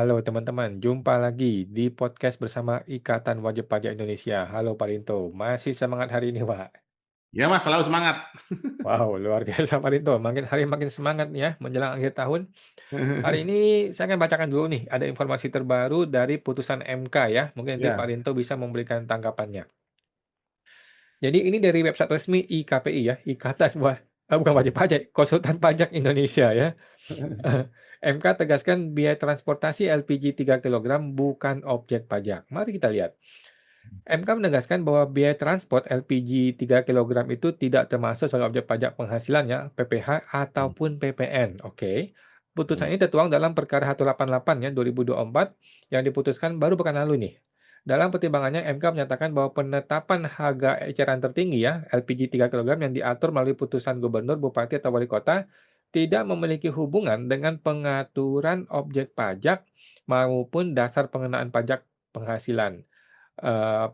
Halo teman-teman, jumpa lagi di podcast bersama Ikatan Wajib Pajak Indonesia. Halo Pak Rinto, masih semangat hari ini Pak? Ya Mas, selalu semangat. Wow, luar biasa Pak Rinto, makin hari makin semangat nih ya menjelang akhir tahun. Hari ini saya akan bacakan dulu nih, ada informasi terbaru dari putusan MK ya. Mungkin nanti Pak Ya, Rinto bisa memberikan tanggapannya. Jadi ini dari website resmi IKPI ya, bukan wajib pajak, Konsultan Pajak Indonesia ya. MK tegaskan biaya transportasi LPG 3 kilogram bukan objek pajak. Mari kita lihat. MK menegaskan bahwa biaya transport LPG 3 kilogram itu tidak termasuk sebagai objek pajak penghasilannya, PPH ataupun PPN. Oke. Putusan ini tertuang dalam Perkara 188 ya 2024 yang diputuskan baru pekan lalu nih. Dalam pertimbangannya MK menyatakan bahwa penetapan harga eceran tertinggi ya LPG 3 kilogram yang diatur melalui putusan gubernur, bupati atau wali kota tidak memiliki hubungan dengan pengaturan objek pajak maupun dasar pengenaan pajak penghasilan.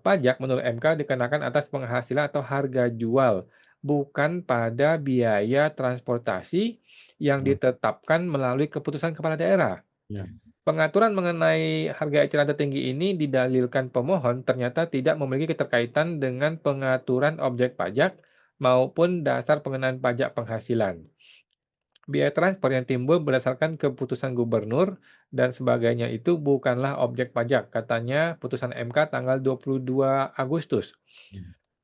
Pajak menurut MK dikenakan atas penghasilan atau harga jual, bukan pada biaya transportasi yang ya, ditetapkan melalui keputusan kepala daerah. ya. Pengaturan mengenai harga eceran tertinggi ini didalilkan pemohon ternyata tidak memiliki keterkaitan dengan pengaturan objek pajak maupun dasar pengenaan pajak penghasilan. Biaya transport yang timbul berdasarkan keputusan gubernur dan sebagainya itu bukanlah objek pajak, katanya putusan MK tanggal 22 Agustus.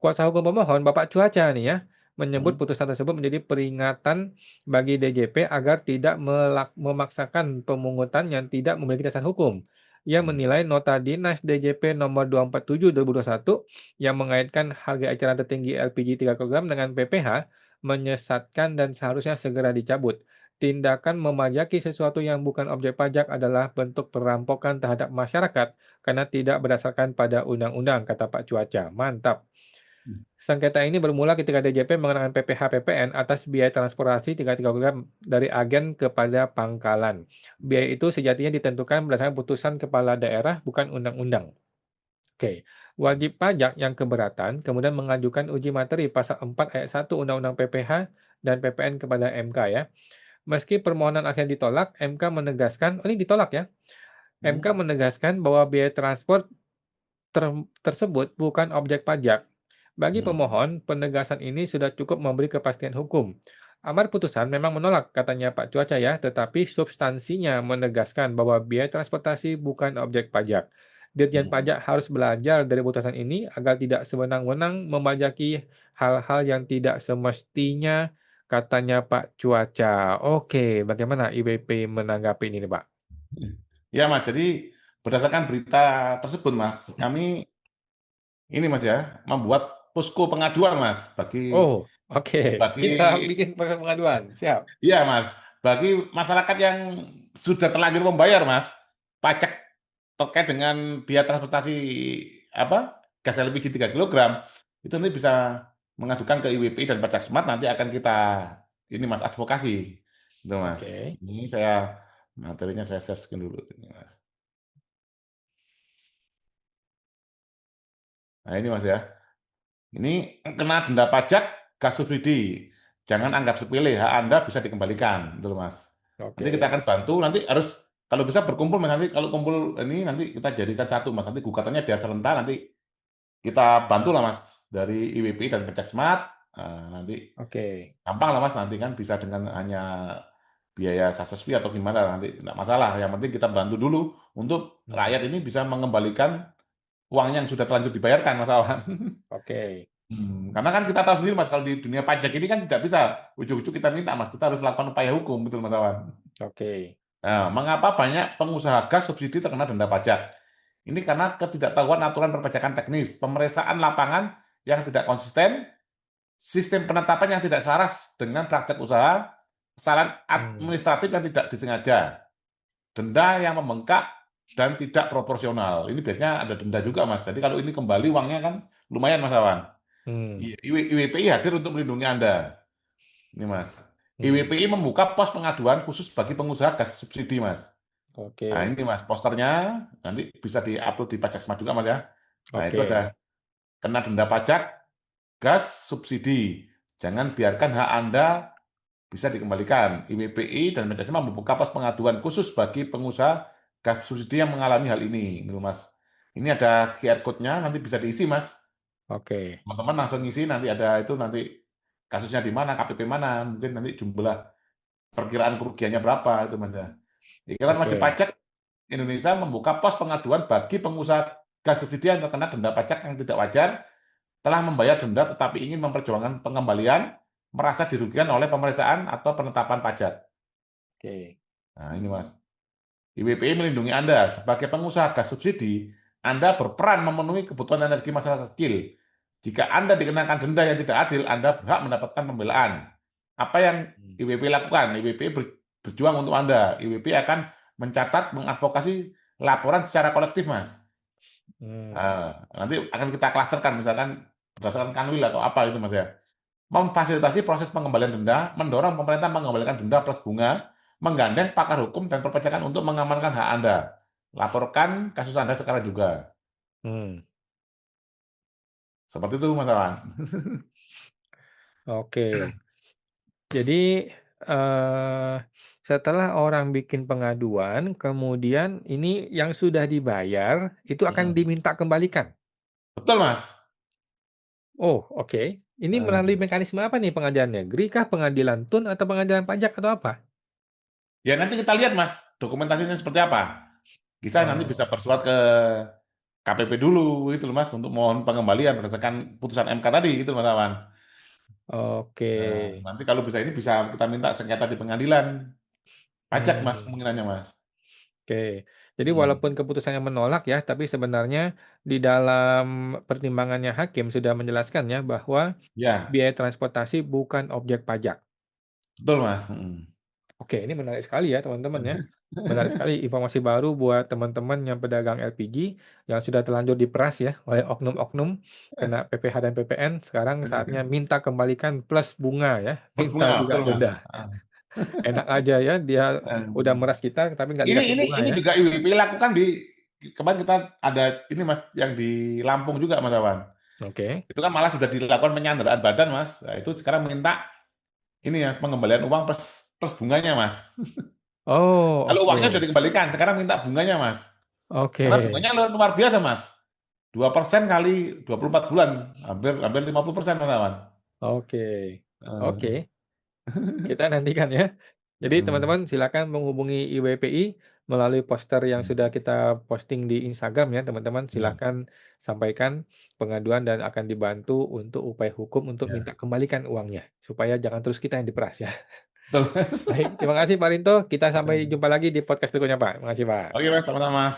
Kuasa hukum pemohon, Bapak Cuaca nih ya, menyebut Hmm, putusan tersebut menjadi peringatan bagi DJP agar tidak memaksakan pemungutan yang tidak memiliki dasar hukum. Ia hmm, menilai nota dinas DJP nomor 247 2021 yang mengaitkan harga eceran tertinggi LPG 3 kg dengan PPh menyesatkan dan seharusnya segera dicabut. Tindakan memajaki sesuatu yang bukan objek pajak adalah bentuk perampokan terhadap masyarakat karena tidak berdasarkan pada undang-undang, kata Pak Cuaca. Mantap. hmm, Sengketa ini bermula ketika DJP mengenakan PPh PPN atas biaya transportasi 3 kg dari agen kepada pangkalan. Biaya itu sejatinya ditentukan berdasarkan putusan kepala daerah, bukan undang-undang. Oke, wajib pajak yang keberatan kemudian mengajukan uji materi pasal 4 ayat 1 Undang-Undang PPh dan PPN kepada MK ya. Meski permohonan akhirnya ditolak, MK menegaskan, oh ini ditolak ya. MK hmm, menegaskan bahwa biaya transport tersebut bukan objek pajak. Bagi hmm. pemohon, penegasan ini sudah cukup memberi kepastian hukum. Amar putusan memang menolak, katanya Pak Cuaca ya, tetapi substansinya menegaskan bahwa biaya transportasi bukan objek pajak. Dirjen Hmm. Pajak harus belajar dari putusan ini agar tidak sewenang-wenang memajaki hal-hal yang tidak semestinya, katanya Pak Cuaca. Oke, bagaimana IWP menanggapi ini, Pak? Ya Mas, jadi berdasarkan berita tersebut Mas, kami ini Mas ya, membuat posko pengaduan Mas bagi Oh, oke. bagi Kita bikin pengaduan. Siap. iya Mas, bagi masyarakat yang sudah terlanjur membayar Mas pajak terkait dengan biaya transportasi apa gas LPG 3 kilogram itu nanti bisa mengadukan ke IWPI dan Pajak Smart, nanti akan kita ini Mas advokasi itu Mas. Oke. Ini saya materinya saya share screen dulu ini, Mas. Nah ini Mas ya, ini kena denda pajak gas subsidi, jangan anggap sepele, hak Anda bisa dikembalikan itu loh, Mas. Nanti kita Oke. akan bantu, nanti harus kalau bisa berkumpul Mas, nanti kalau kumpul ini nanti kita jadikan satu Mas, nanti gugatannya biar serentak, nanti kita bantu lah Mas dari IWPI dan Pencak nanti Oke. gampang lah Mas, nanti kan bisa dengan hanya biaya success fee atau gimana, nanti nggak masalah. Yang penting kita bantu dulu untuk Hmm. rakyat ini bisa mengembalikan uang yang sudah terlanjur dibayarkan, Mas Awan. Oke. Karena kan kita tahu sendiri Mas, kalau di dunia pajak ini kan tidak bisa ujuk-ujuk kita minta Mas, kita harus lakukan upaya hukum, betul Mas Awan. Oke. Nah, mengapa banyak pengusaha gas subsidi terkena denda pajak? Ini karena ketidaktahuan aturan perpajakan teknis, pemeriksaan lapangan yang tidak konsisten, sistem penetapan yang tidak selaras dengan praktek usaha, kesalahan Hmm. administratif yang tidak disengaja, denda yang membengkak dan tidak proporsional. Ini biasanya ada denda juga, Mas. Jadi kalau ini kembali uangnya kan lumayan, Mas Awan. Hmm. IWPI hadir untuk melindungi Anda. Ini, Mas. Hmm. IWPI membuka pos pengaduan khusus bagi pengusaha gas subsidi, Mas. Nah, Oke. ini Mas, posternya nanti bisa diupload di Pajak Smart juga, Mas ya. Nah, itu ada Oke. kena denda pajak gas subsidi. Jangan biarkan hak Anda bisa dikembalikan. IWPI dan Manajemen membuka pos pengaduan khusus bagi pengusaha gas subsidi yang mengalami hal ini, gitu Mas. Ini ada QR code-nya, nanti bisa diisi Mas. Oke, Teman-teman langsung ngisi, nanti ada itu nanti kasusnya di mana, KPP mana, mungkin nanti jumlah perkiraan kerugiannya berapa itu Mas ya. Ikatan wajib oke, pajak Indonesia membuka pos pengaduan bagi pengusaha gas subsidi yang terkena denda pajak yang tidak wajar telah membayar denda tetapi ingin memperjuangkan pengembalian, merasa dirugikan oleh pemeriksaan atau penetapan pajak. oke. Nah, ini Mas. IWPI melindungi Anda. Sebagai pengusaha gas subsidi, Anda berperan memenuhi kebutuhan energi masyarakat kecil. Jika Anda dikenakan denda yang tidak adil, Anda berhak mendapatkan pembelaan. Apa yang Hmm. IWPI lakukan? IWPI berjuang untuk Anda. IWPI akan mencatat, mengadvokasi laporan secara kolektif, Mas. Hmm. Nanti akan kita klasterkan, misalkan berdasarkan kanwil atau apa itu, Mas ya. Memfasilitasi proses pengembalian denda, mendorong pemerintah mengembalikan denda plus bunga, menggandeng pakar hukum dan perpajakan untuk mengamankan hak Anda. Laporkan kasus Anda sekarang juga. Hmm. Seperti itu, Mas Awan. Oke. Jadi, eee, setelah orang bikin pengaduan, kemudian ini yang sudah dibayar, itu akan Mm. diminta kembalikan? Betul, Mas. Oh, oke. Ini melalui Eh, mekanisme apa nih pengaduan negeri kah, pengadilan tun, atau pengadilan pajak, atau apa? Ya nanti kita lihat, Mas, dokumentasinya seperti apa. Bisa nanti bisa Oh, bersurat ke KPP dulu, gitu loh, Mas, untuk mohon pengembalian berdasarkan putusan MK tadi, gitu, Mas Awan. oke. Nanti kalau bisa ini bisa kita minta sengketa di pengadilan. Pajak, Mas, Hmm. kemungkinannya, Mas. Oke. Jadi Mm. walaupun keputusannya menolak ya, tapi sebenarnya di dalam pertimbangannya hakim sudah menjelaskan ya bahwa Ya, biaya transportasi bukan objek pajak. betul, Mas. Mm. Oke, ini menarik sekali ya teman-teman ya. Menarik sekali informasi baru buat teman-teman yang pedagang LPG yang sudah terlanjur diperas ya oleh oknum-oknum kena PPh dan PPN. Sekarang saatnya minta kembalikan plus bunga ya, Plus minta bunga, juga betul, Mas. denda. Enak aja ya dia udah Eh, meras kita tapi nggak Ini dikasih ini bunga ini ya. juga IWP lakukan di kemarin kita ada ini Mas yang di Lampung juga Mas Awan. Oke. Itu kan malah sudah dilakukan penyanderaan badan Mas. Nah, itu sekarang minta ini ya pengembalian uang plus plus bunganya Mas. Oh, Kalau uangnya sudah oke. dikembalikan, sekarang minta bunganya Mas. Karena Oke. bunganya luar biasa Mas. 2% kali 24 bulan, hampir hampir 50% Mas Awan. Oke. Oke. Eh, Kita nantikan ya. Jadi eh, teman-teman silakan menghubungi IWPI melalui poster yang sudah kita posting di Instagram ya teman-teman. ya, Silakan sampaikan pengaduan dan akan dibantu untuk upaya hukum untuk minta ya, kembalikan uangnya. Supaya jangan terus kita yang diperas ya. betul Mas. Baik, terima kasih Pak Rinto. Kita sampai jumpa lagi di podcast berikutnya Pak. Terima kasih Pak. Oke Mas, sama-sama Mas.